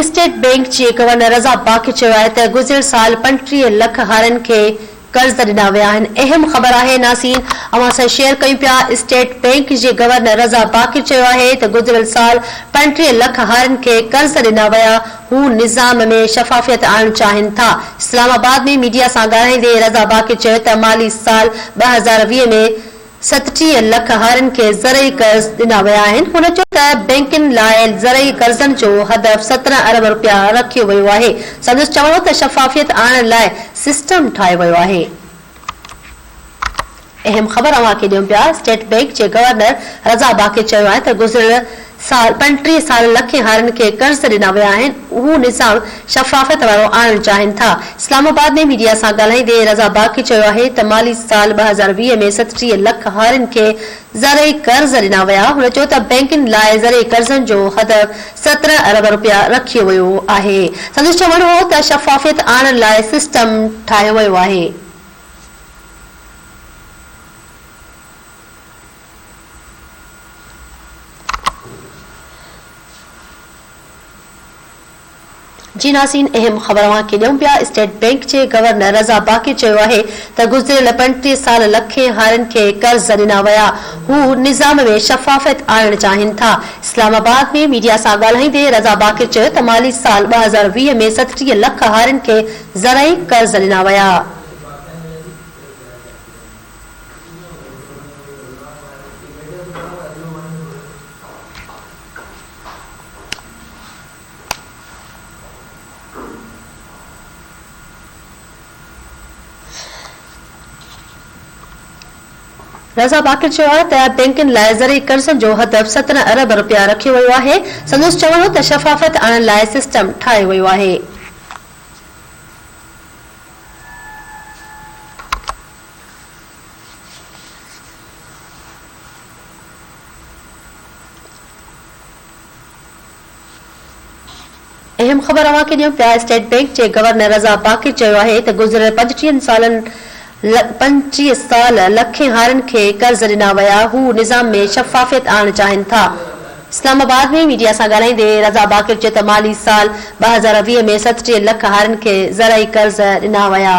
State bank जे governor रज़ा बाक़ी चयो आहे त गुज़िरियल साल 35 लख हारियुनि खे कर्ज़ ॾिना विया आहिनि। अहम ख़बर आहे नाज़रीन, अवां सां शेयर कयूं पिया। स्टेट बैंक जे गवर्नर रज़ा बाक़ी चयो आहे त गुज़िरियल साल 35 लख हारियुनि खे कर्ज़ ॾिना विया। हू निज़ाम में शफ़ाफ़ियत आणणु चाहिनि था। इस्लामाबाद में मीडिया सां ॻाल्हाईंदे रज़ा बाक़ी चयो त माली साल 2020 में 37 लख हारियुनि खे ज़रई कर्ज़ ॾिना विया आहिनि। हुन चयो त बैंकुनि लाइ ज़रई कर्ज़नि जो हदफ़ 17 अरब रुपया रखियो वियो आहे। संदसि चवणो त शफ़ाफ़ियत आणण लाइ सिस्टम ठाहियो वियो आहे। अहम ख़बर अवां खे ॾियूं पिया। स्टेट बैंक जे गवर्नर रज़ा बाक़ी चयो आहे त गुज़िरियल साल 35 लख हारियुनि खे कर्ज़ ॾिना विया आहिनि। हू निज़ाम शफ़ाफ़त वारो आणणु चाहिनि था। इस्लामाबाद में मीडिया सां ॻाल्हाईंदे रज़ा बाक़ी चयो आहे त माली साल 2020 में 37 लख हारियुनि खे ज़रई कर्ज़ ॾिना विया। हुन चयो त बैंकुनि लाइ ज़रई कर्ज़नि जो हदफ़ 17 अरब रुपया रखियो वियो आहे। संदसि चवणो हो त शफ़ाफ़ियत आणण लाइ सिस्टम ठाहियो वियो आहे। जी नाज़रीन, अहम ख़बर अवां खे ॾियूं पिया। स्टेट बैंक जे गवर्नर रज़ा बाक़ी चयो आहे त गुज़िरियल 35 लख हारियुनि खे कर्ज़ ॾिना विया। हू निज़ाम में शफ़ाफ़ियत आणणु चाहिनि था। इस्लामाबाद में मीडिया सां ॻाल्हाईंदे रज़ा बाक़ी चयो त माली साल 2020 में 37 लख हारियुनि खे ज़रई कर्ज़ ॾिना विया। रज़ा बाक़ी चयो आहे त बैंकुनि लाइ ज़रई कर्ज़नि जो हदफ़ 17 अरब रुपया रखियो वियो आहे। संदसि चवणो त शफ़ाफ़त आणण लाइ सिस्टम ठाहियो वियो आहे। अहम ख़बर अवां खे ॾियूं पिया। स्टेट बैंक जे गवर्नर रज़ा बाक़ी चयो आहे त गुज़िरियल 25 साल लख हारियुनि खे कर्ज़ ॾिना विया। हू निज़ाम में शफ़ाफ़ियत आणणु चाहिनि था। इस्लामाबाद में मीडिया सां ॻाल्हाईंदे रज़ा बाक़ी चयो त माली साल 2020 में 37 लख हारियुनि खे ज़रई कर्ज़ ॾिना विया।